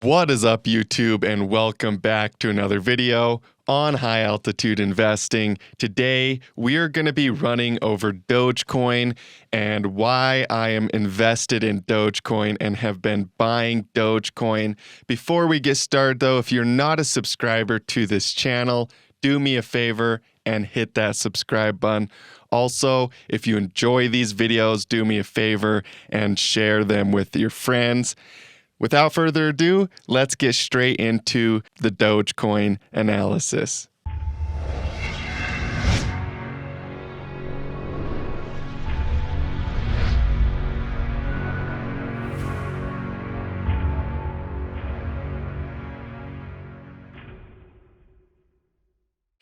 What is up, YouTube, and welcome back to another video on high altitude investing. Today, we are going to be running over Dogecoin and why I am invested in Dogecoin and have been buying Dogecoin. Before we get started, though, if you're not a subscriber to this channel, do me a favor and hit that subscribe button. Also, if you enjoy these videos, do me a favor and share them with your friends. Without further ado, let's get straight into the Dogecoin analysis.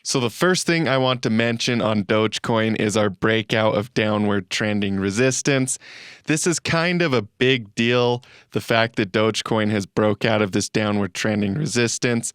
So the first thing I want to mention on Dogecoin is our breakout of downward trending resistance. This is kind of a big deal, the fact that Dogecoin has broke out of this downward trending resistance.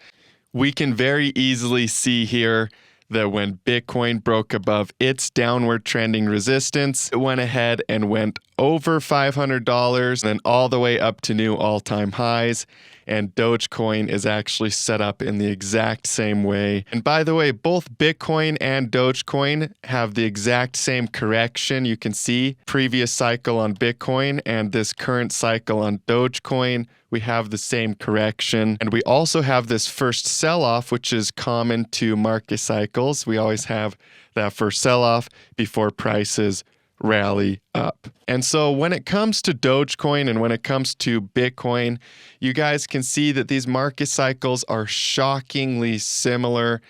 We can very easily see here that when Bitcoin broke above its downward trending resistance, it went ahead and went over $500 and then all the way up to new all-time highs. And Dogecoin is actually set up in the exact same way. And by the way, both Bitcoin and Dogecoin have the exact same correction. You can see previous cycle on Bitcoin and this current cycle on Dogecoin. We have the same correction. And we also have this first sell-off, which is common to market cycles. We always have that first sell-off before prices rally up. And so when it comes to Dogecoin and when it comes to Bitcoin, you guys can see that these market cycles are shockingly similar.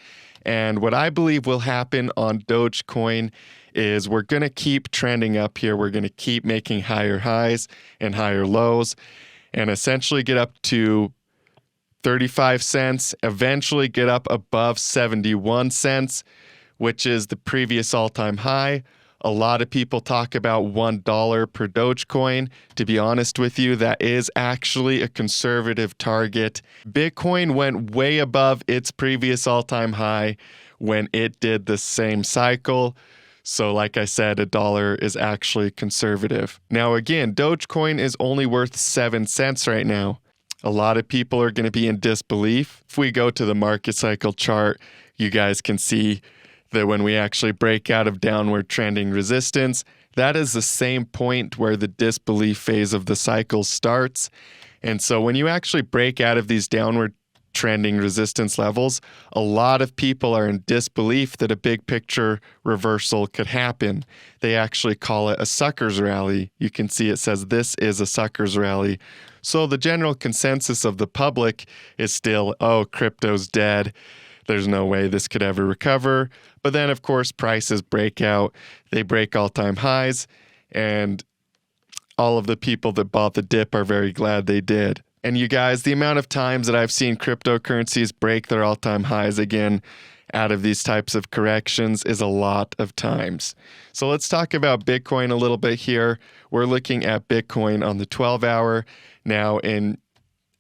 And what I believe will happen on Dogecoin is we're going to keep trending up here. We're going to keep making higher highs and higher lows and essentially get up to 35 cents, eventually get up above 71 cents, which is the previous all-time high. A lot of people talk about $1 per Dogecoin. To be honest with you, that is actually a conservative target. Bitcoin went way above its previous all-time high when it did the same cycle. So like I said, $1 is actually conservative. Now again, Dogecoin is only worth 7 cents right now. A lot of people are going to be in disbelief. If we go to the market cycle chart, you guys can see that when we actually break out of downward trending resistance, that is the same point where the disbelief phase of the cycle starts. And so when you actually break out of these downward trending resistance levels, a lot of people are in disbelief that a big picture reversal could happen. They actually call it a sucker's rally. You can see it says this is a sucker's rally. So the general consensus of the public is still, oh, crypto's dead. There's no way this could ever recover. But then, of course, prices break out. They break all-time highs. And all of the people that bought the dip are very glad they did. And you guys, the amount of times that I've seen cryptocurrencies break their all-time highs again out of these types of corrections is a lot of times. So let's talk about Bitcoin a little bit here. We're looking at Bitcoin on the 12-hour. Now, in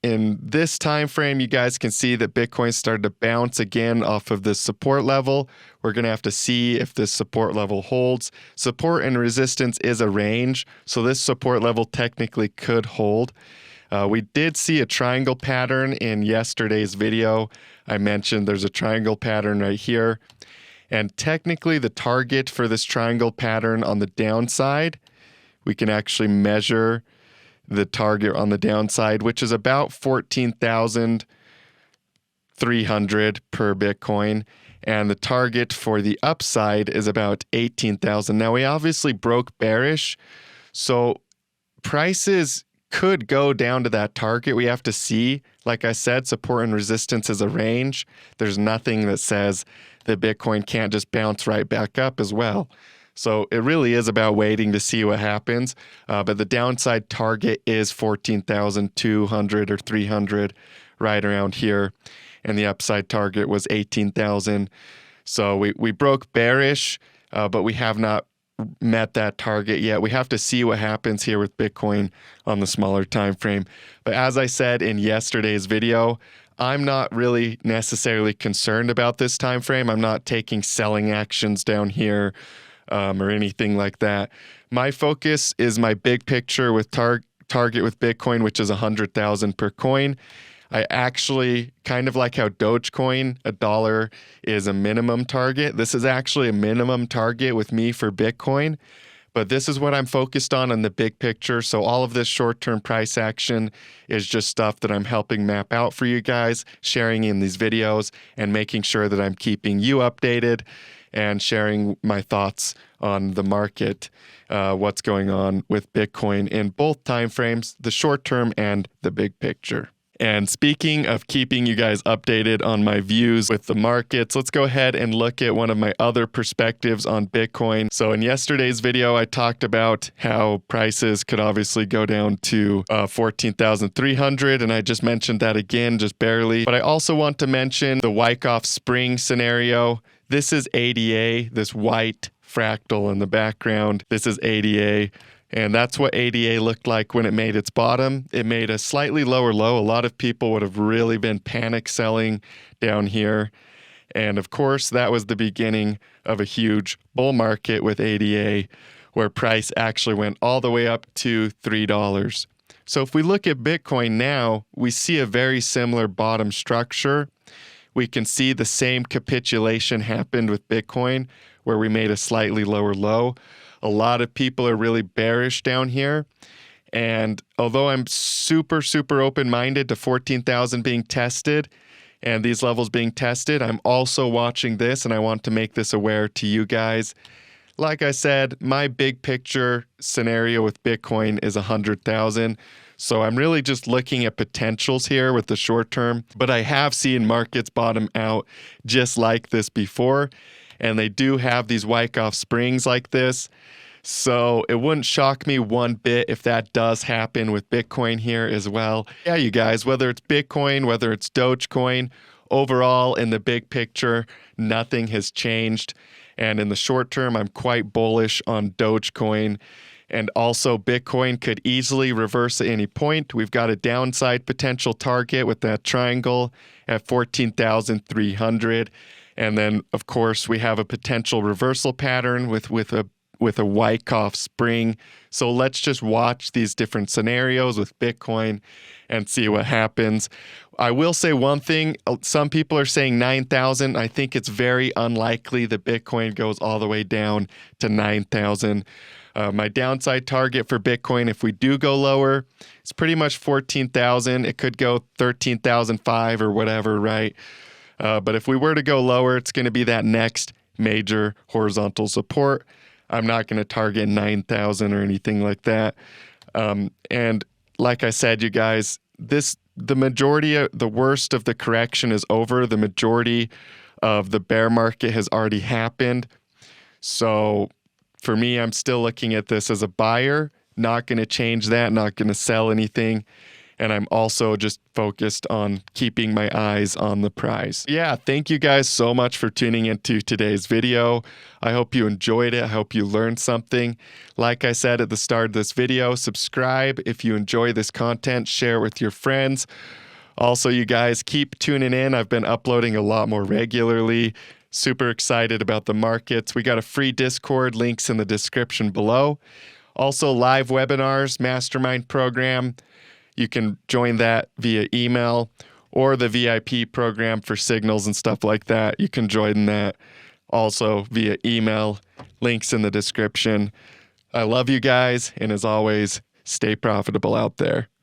this time frame, you guys can see that Bitcoin started to bounce again off of this support level. We're going to have to see if this support level holds. Support and resistance is a range, so this support level technically could hold. We did see a triangle pattern in yesterday's video. I mentioned there's a triangle pattern right here. And technically the target for this triangle pattern on the downside, we can actually measure the target on the downside, which is about 14,300 per Bitcoin. And the target for the upside is about 18,000. Now, we obviously broke bearish, so prices could go down to that target. We have to see. Like I said, support and resistance is a range. There's nothing that says that Bitcoin can't just bounce right back up as well. So it really is about waiting to see what happens. But the downside target is 14,200 or 300, right around here. And the upside target was 18,000. So we broke bearish, but we have not met that target yet. We have to see what happens here with Bitcoin on the smaller time frame. But as I said in yesterday's video, I'm not really necessarily concerned about this time frame. I'm not taking selling actions down here or anything like that. My focus is my big picture with target with Bitcoin, which is 100,000 per coin. I actually, kind of like how Dogecoin, $1 is a minimum target. This is actually a minimum target with me for Bitcoin. But this is what I'm focused on in the big picture. So all of this short-term price action is just stuff that I'm helping map out for you guys, sharing in these videos, and making sure that I'm keeping you updated and sharing my thoughts on the market, what's going on with Bitcoin in both timeframes, the short term and the big picture. And speaking of keeping you guys updated on my views with the markets, let's go ahead and look at one of my other perspectives on Bitcoin. So in yesterday's video, I talked about how prices could obviously go down to 14,300, and I just mentioned that again, just barely. But I also want to mention the Wyckoff spring scenario. This is ADA, this white fractal in the background. This is ADA. And that's what ADA looked like when it made its bottom. It made a slightly lower low. A lot of people would have really been panic selling down here. And of course, that was the beginning of a huge bull market with ADA, where price actually went all the way up to $3. So if we look at Bitcoin now, we see a very similar bottom structure. We can see the same capitulation happened with Bitcoin, where we made a slightly lower low. A lot of people are really bearish down here. And although I'm super, super open-minded to 14,000 being tested and these levels being tested, I'm also watching this, and I want to make this aware to you guys. Like I said, my big picture scenario with Bitcoin is 100,000. So I'm really just looking at potentials here with the short term. But I have seen markets bottom out just like this before. And they do have these Wyckoff springs like this. So it wouldn't shock me one bit if that does happen with Bitcoin here as well. Yeah, you guys, whether it's Bitcoin, whether it's Dogecoin, overall in the big picture, nothing has changed. And in the short term, I'm quite bullish on Dogecoin. And also Bitcoin could easily reverse at any point. We've got a downside potential target with that triangle at 14,300. And then, of course, we have a potential reversal pattern with a Wyckoff spring. So let's just watch these different scenarios with Bitcoin and see what happens. I will say one thing. Some people are saying 9,000. I think it's very unlikely that Bitcoin goes all the way down to 9,000. My downside target for Bitcoin, if we do go lower, it's pretty much 14,000. It could go 13,005 or whatever, right? But if we were to go lower, it's going to be that next major horizontal support. I'm not going to target 9,000 or anything like that. And like I said, you guys, the majority of the worst of the correction is over. The majority of the bear market has already happened. So for me, I'm still looking at this as a buyer, not going to change that, not going to sell anything. And I'm also just focused on keeping my eyes on the prize. Yeah, thank you guys so much for tuning into today's video. I hope you enjoyed it. I hope you learned something. Like I said at the start of this video, subscribe if you enjoy this content, share it with your friends. Also, you guys, keep tuning in. I've been uploading a lot more regularly. Super excited about the markets. We got a free Discord, links in the description below. Also, live webinars, mastermind program. You can join that via email, or the VIP program for signals and stuff like that. You can join that also via email. Links in the description. I love you guys, and as always, stay profitable out there.